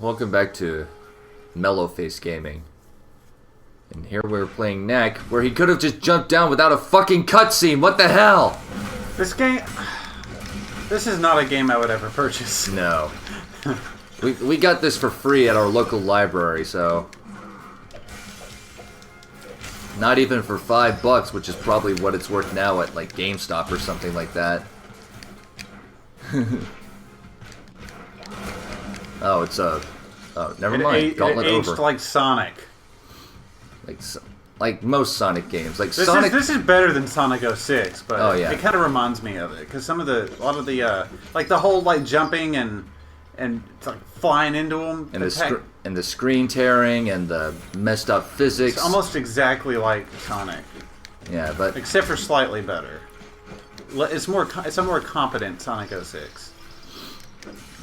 welcome back to Mellow Face Gaming. And here we're playing Knack, where he could have just jumped down without a fucking cutscene. What the hell? This is not a game I would ever purchase. No. we got this for free at our local library, so... Not even for $5, which is probably what it's worth now at, like, GameStop or something like that. Oh, it's a... Oh, never mind. Gauntlet it aged over. like Sonic. Like most Sonic games. Like this Sonic... This is better than Sonic 06, but oh, yeah. It kind of reminds me of it. Because a lot of the, like the whole, like, jumping and like flying into them. And the screen tearing and the messed up physics. It's almost exactly like Sonic. Yeah, but... Except for slightly better. It's a more competent Sonic 06.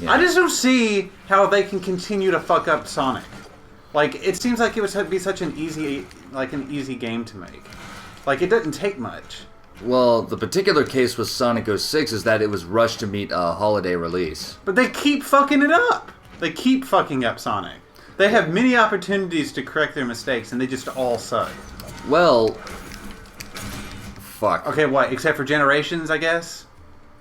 Yeah. I just don't see how they can continue to fuck up Sonic. Like, it seems like it would be such an easy game to make. Like, it doesn't take much. Well, the particular case with Sonic 06 is that it was rushed to meet a holiday release. But they keep fucking it up. They keep fucking up Sonic. They have many opportunities to correct their mistakes, and they just all suck. Well... Fuck. Okay, what? Except for Generations, I guess?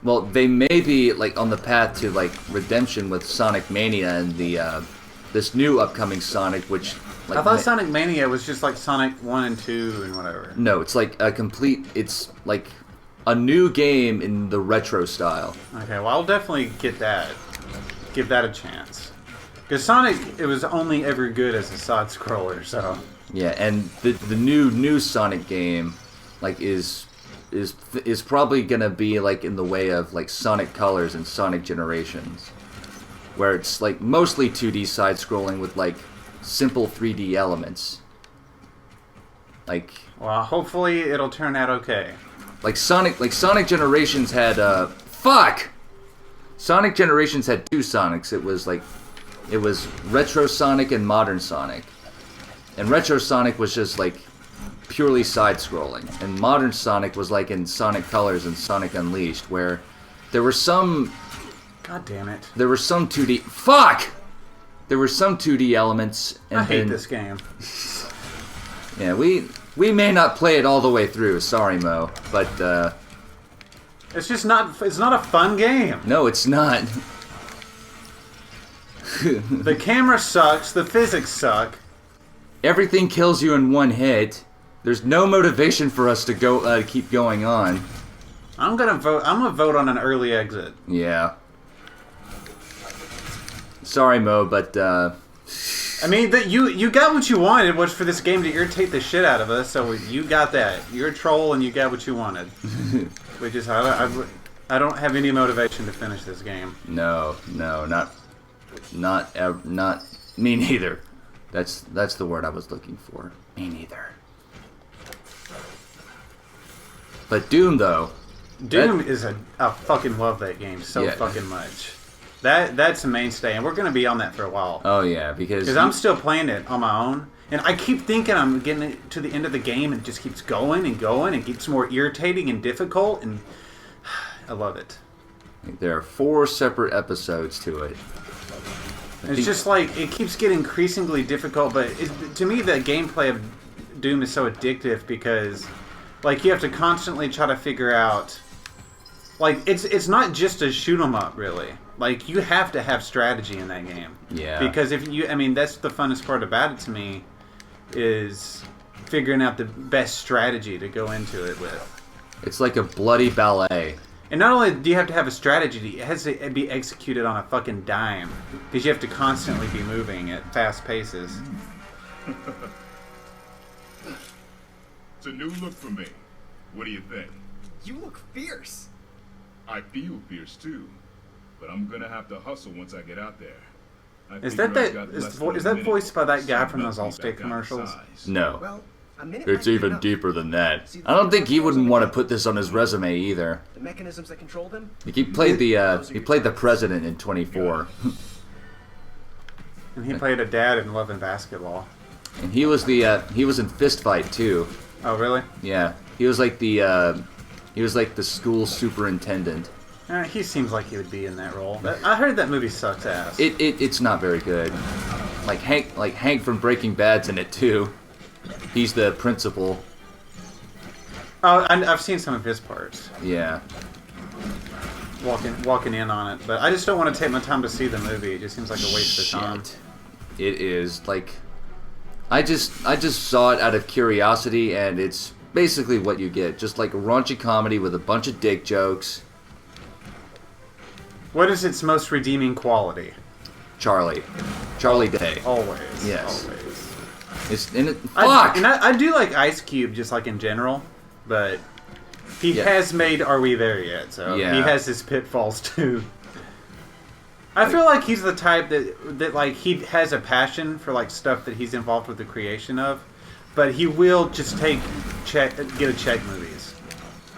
Well, they may be, like, on the path to, like, redemption with Sonic Mania and the, this new upcoming Sonic, which... Like, I thought Sonic Mania was just like Sonic 1 and 2 and whatever. No, it's like a complete... It's like a new game in the retro style. Okay, well, I'll definitely get that. Give that a chance. Because Sonic, it was only ever good as a side-scroller, so... Yeah, and the new Sonic game, like, is probably gonna be, like, in the way of, like, Sonic Colors and Sonic Generations. Where it's, like, mostly 2D side-scrolling with, like, simple 3D elements. Like... Well, hopefully it'll turn out okay. Like Sonic Generations had, fuck! Sonic Generations had two Sonics. It was Retro Sonic and Modern Sonic. And Retro Sonic was just, like, purely side-scrolling. And Modern Sonic was, like, in Sonic Colors and Sonic Unleashed, where there were some... God damn it. There were some 2D... Fuck! There were some 2D elements, and I hate this game. Yeah, we may not play it all the way through, sorry Mo, but it's just not, it's not a fun game. No, it's not. The camera sucks, the physics suck. Everything kills you in one hit. There's no motivation for us to go keep going on. I'm gonna vote on an early exit. Yeah. Sorry, Mo, but, I mean, you got what you wanted, was for this game to irritate the shit out of us, so you got that. You're a troll and you got what you wanted. We just, I don't have any motivation to finish this game. No, not me neither. That's the word I was looking for. Me neither. But Doom, though. Doom is I fucking love that game so fucking much. That's a mainstay, and we're going to be on that for a while. Oh, yeah, because I'm still playing it on my own, and I keep thinking I'm getting to the end of the game, and it just keeps going and going, and gets more irritating and difficult, and I love it. There are 4 separate episodes to it. It's just like, it keeps getting increasingly difficult, but to me, the gameplay of Doom is so addictive because, like, you have to constantly try to figure out, like, it's not just a shoot 'em up, really. Like, you have to have strategy in that game. Yeah. Because I mean, that's the funnest part about it to me, is figuring out the best strategy to go into it with. It's like a bloody ballet. And not only do you have to have a strategy, it has to be executed on a fucking dime. Because you have to constantly be moving at fast paces. It's a new look for me. What do you think? You look fierce. I feel fierce too. But I'm gonna have to hustle once I get out there. Is that voiced by that guy from those Allstate commercials? No. Well, it's even deeper than that. I don't think he wouldn't want to put this on his resume either. The mechanisms that control them? He played the president in 24. And he played a dad in Love and Basketball. And he was in Fist Fight too. Oh really? Yeah. He was like the school superintendent. He seems like he would be in that role. I heard that movie sucks ass. It's not very good. Like Hank from Breaking Bad's in it too. He's the principal. Oh, I've seen some of his parts. Yeah. Walking in on it, but I just don't want to take my time to see the movie. It just seems like a waste of time. It is like I just saw it out of curiosity, and it's basically what you get. Just like a raunchy comedy with a bunch of dick jokes. What is its most redeeming quality? Charlie Day. Always. Yes. Always. It's in it. Fuck. I do like Ice Cube, just like in general, but he has made Are We There Yet? So he has his pitfalls too. I feel like he's the type that like he has a passion for like stuff that he's involved with the creation of, but he will just get a check movies.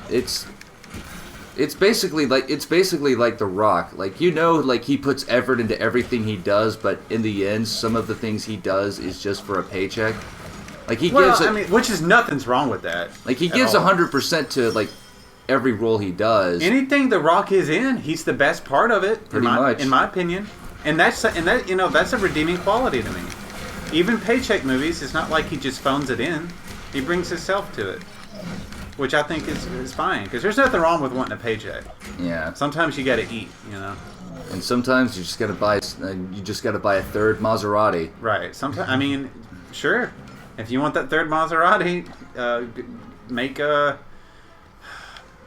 It's basically like The Rock. Like, you know, like he puts effort into everything he does, but in the end, some of the things he does is just for a paycheck. Like which is nothing's wrong with that. Like he gives 100% to like every role he does. Anything The Rock is in, he's the best part of it. Pretty much, in my opinion. And that's a redeeming quality to me. Even paycheck movies, it's not like he just phones it in. He brings himself to it. Which I think is fine, because there's nothing wrong with wanting a paycheck. Yeah. Sometimes you got to eat, you know. And sometimes you just got to buy a third Maserati. Right. Sometimes, I mean, sure. If you want that third Maserati, make a.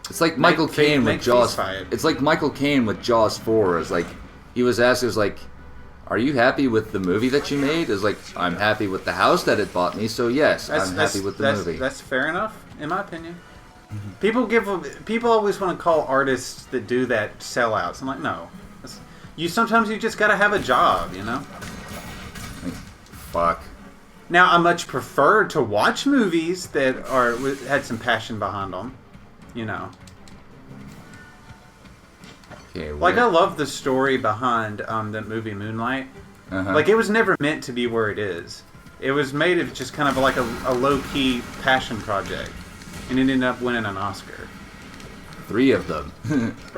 It's like Michael Caine with Jaws. It's like Michael Caine with Jaws 4. It's like he was asked, "Are you happy with the movie that you made?" It's like, "I'm happy with the house that it bought me, so yes, I'm happy with the movie." That's fair enough, in my opinion. People always want to call artists that do that sellouts. I'm like, no. Sometimes you just got to have a job, you know. Fuck. Now, I much prefer to watch movies that had some passion behind them, you know. Okay, like, I love the story behind the movie Moonlight. Uh-huh. Like, it was never meant to be where it is. It was made of just kind of like a low-key passion project. And it ended up winning an Oscar. 3 of them.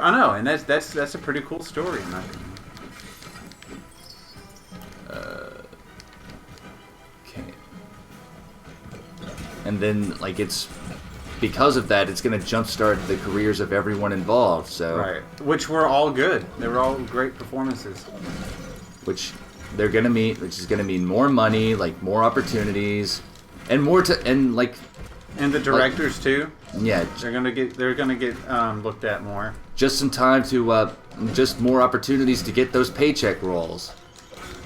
I know, and that's a pretty cool story, in my opinion. Okay. And then, like, it's because of that, it's going to jumpstart the careers of everyone involved. So right, which were all good. They were all great performances. Which they're going to meet, which is going to mean more money, like more opportunities, and And the directors too. Yeah, they're gonna get looked at more. Just in time to just more opportunities to get those paycheck roles,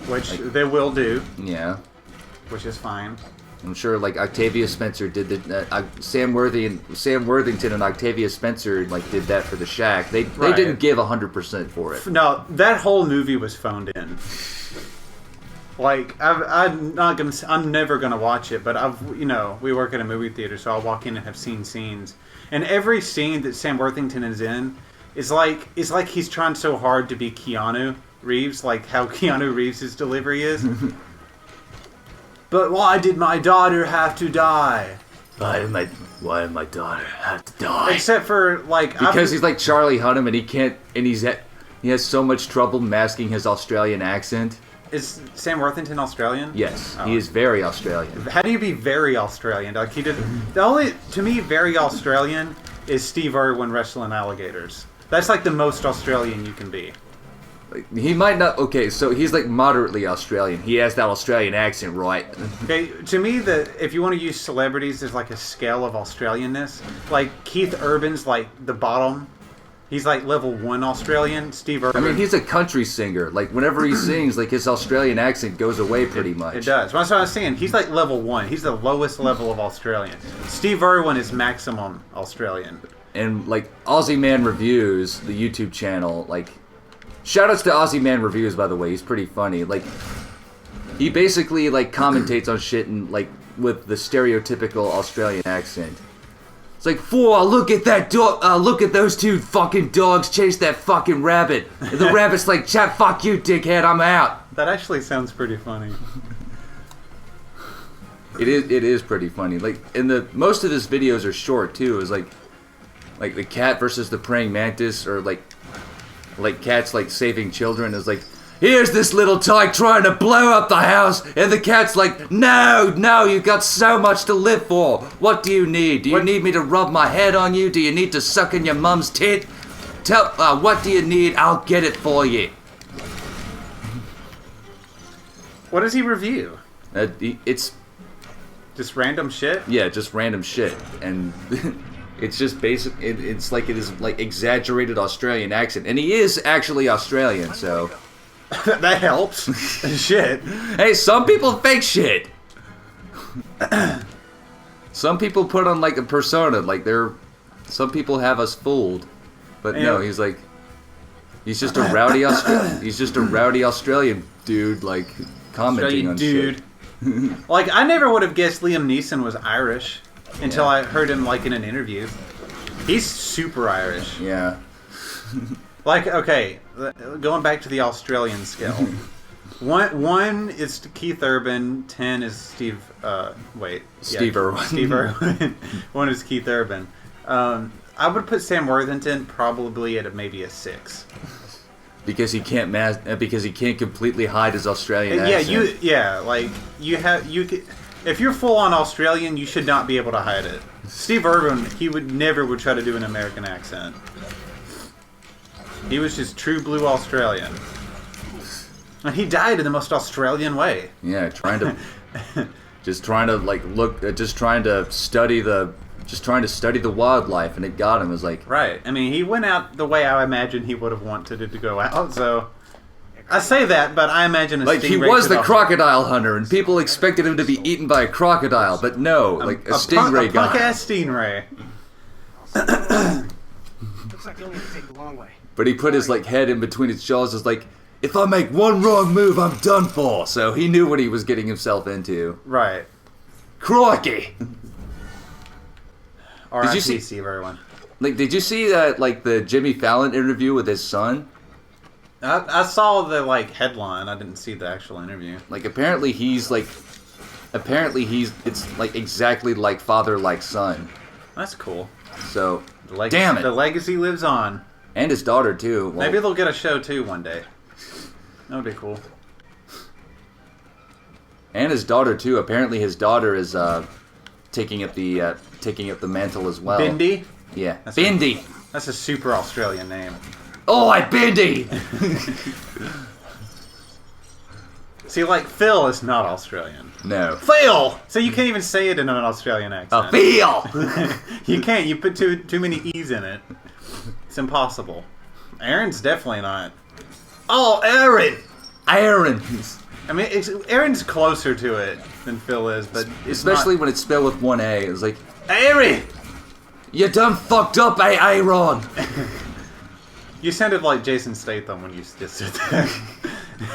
which they will do. Yeah, which is fine. I'm sure. Like Octavia Spencer did the Sam Worthington and Octavia Spencer like did that for The Shack. They didn't give 100% for it. No, that whole movie was phoned in. Like I'm never gonna watch it, but we work at a movie theater, so I'll walk in and have seen scenes, and every scene that Sam Worthington is in is like he's trying so hard to be Keanu Reeves, like how Keanu Reeves' delivery is. But why did my daughter have to die? Why did my daughter have to die? Except for because he's like Charlie Hunnam, and he has so much trouble masking his Australian accent. Is Sam Worthington Australian? Yes, he is very Australian. How do you be very Australian? Like he did. To me, very Australian is Steve Irwin wrestling alligators. That's like the most Australian you can be. Like, he might not. Okay, so he's like moderately Australian. He has that Australian accent, right? Okay, to me, if you want to use celebrities, there's like a scale of Australianness. Like Keith Urban's like the bottom. He's like level 1 Australian. Steve Irwin. I mean, he's a country singer. Like whenever he sings, like his Australian accent goes away pretty much. It does. That's what I was saying. He's like level 1. He's the lowest level of Australian. Steve Irwin is maximum Australian. And like Aussie Man Reviews, the YouTube channel, like shoutouts to Aussie Man Reviews, by the way. He's pretty funny. Like he basically like commentates on shit and like with the stereotypical Australian accent. It's like, Phwoar, look at that dog. Look at those 2 fucking dogs chase that fucking rabbit. And the rabbit's like, chat, fuck you, dickhead, I'm out. That actually sounds pretty funny. It is pretty funny. Like, and most of his videos are short too. It's like the cat versus the praying mantis, or like like cats like saving children is like, here's this little toy trying to blow up the house, and the cat's like, no, you've got so much to live for. What do you need? Do you need me to rub my head on you? Do you need to suck in your mum's tit? What do you need? I'll get it for you. What does he review? It's just random shit? Yeah, just random shit. And it's just basic. It's like it is like exaggerated Australian accent. And he is actually Australian, so... That helps. Shit. Hey, some people fake shit. Some people put on like a persona, like some people have us fooled. But no, he's like, he's just a rowdy Australian dude, like commenting on shit. Like, I never would have guessed Liam Neeson was Irish until I heard him like in an interview. He's super Irish. Yeah. Like, okay, going back to the Australian scale. One is Keith Urban, 10 is Steve Irwin. Steve Irwin. 1 is Keith Urban. I would put Sam Worthington probably at maybe a 6. Because he can't completely hide his Australian accent. If you're full on Australian, you should not be able to hide it. Steve Irwin, he would never try to do an American accent. He was just true blue Australian. And he died in the most Australian way. Yeah, trying to study the wildlife, and it got him. It was like, right. I mean, he went out the way I imagine he would have wanted it to go out. So I say that, but I imagine he was the crocodile hunter, and people expected him to be eaten by a crocodile, but no, a stingray guy. A punk-ass stingray. Looks like you'll need to take the long way. But he put his head in between his jaws. Is like, if I make one wrong move, I'm done for. So he knew what he was getting himself into. Right. Crikey. Did you see Steve Irwin? Did you see that the Jimmy Fallon interview with his son? I saw the headline. I didn't see the actual interview. Apparently he's exactly like father like son. That's cool. So damn it, the legacy lives on. And his daughter too. Well, maybe they'll get a show too one day. That would be cool. And his daughter too. Apparently his daughter is taking up the mantle as well. Bindi? Yeah. Bindi. That's a super Australian name. Oh, Bindi. See, Phil is not Australian. No. Phil! So you can't even say it in an Australian accent. Phil! You can't. You put too many E's in it. It's impossible. Aaron's definitely not. Oh, Aaron! Aaron! I mean, Aaron's closer to it than Phil is, but especially when it's spelled with one A. It's like, Aaron! You done fucked up, Aaron! You sounded like Jason Statham when you just said that.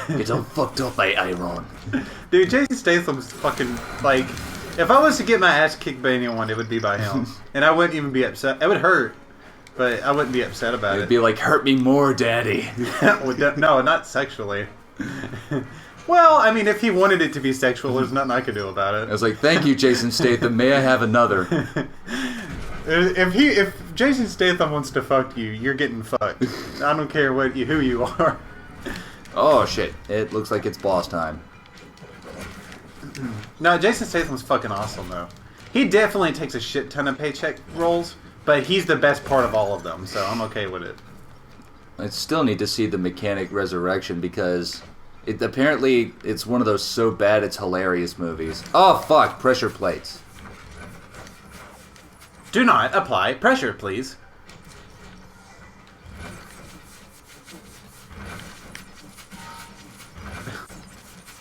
You done fucked up, Aaron. Dude, Jason Statham's fucking, if I was to get my ass kicked by anyone, it would be by him. And I wouldn't even be upset. It would hurt, but I wouldn't be upset about it. It'd be like, hurt me more, daddy. No, not sexually. Well, I mean, if he wanted it to be sexual, there's nothing I could do about it. I was like, thank you, Jason Statham. May I have another? If Jason Statham wants to fuck you, you're getting fucked. I don't care who you are. Oh shit! It looks like it's boss time. No, Jason Statham's fucking awesome though. He definitely takes a shit ton of paycheck roles, but he's the best part of all of them, so I'm okay with it. I still need to see the Mechanic Resurrection because apparently it's one of those so bad it's hilarious movies. Oh fuck! Pressure plates. Do not apply pressure, please.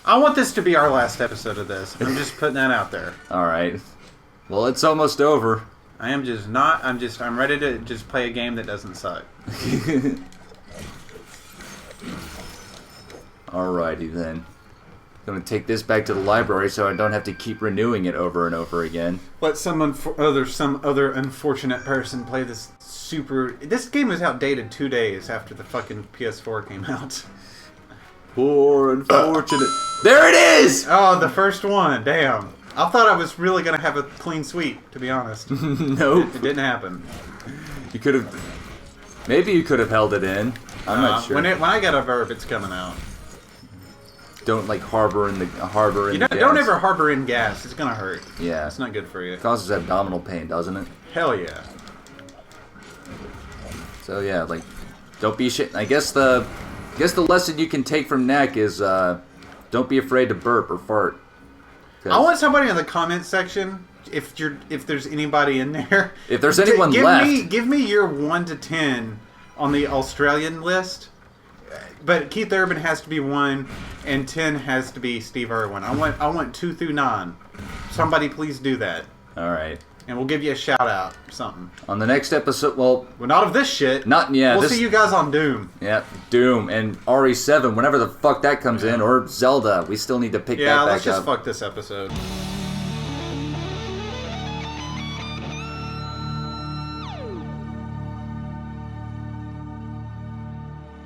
I want this to be our last episode of this. I'm just putting that out there. Alright. Well, it's almost over. I'm ready to just play a game that doesn't suck. Alrighty then. Gonna take this back to the library so I don't have to keep renewing it over and over again. Let some other unfortunate person play this super... This game was outdated 2 days after the fucking PS4 came out. Poor unfortunate... There it is! Oh, the first one. Damn. I thought I was really going to have a clean sweep, to be honest. Nope. It didn't happen. You could have... Maybe you could have held it in. I'm not sure. When I get a verb, it's coming out. Don't like harbor in the Don't ever harbor in gas. It's gonna hurt. Yeah. It's not good for you. It causes abdominal pain, doesn't it? Hell yeah. So yeah, like, don't be shit. I guess the lesson you can take from Knack is don't be afraid to burp or fart. I want somebody in the comment section. If there's anybody in there, if there's anyone left, give me your 1 to 10 on the Australian list. But Keith Urban has to be 1, and 10 has to be Steve Irwin. I want 2 through 9. Somebody please do that. All right. And we'll give you a shout out or something. On the next episode, well, not of this shit. We'll see you guys on Doom. Yeah, Doom and RE7, whenever the fuck that comes in, or Zelda. We still need to pick that back up. Yeah, let's just fuck this episode.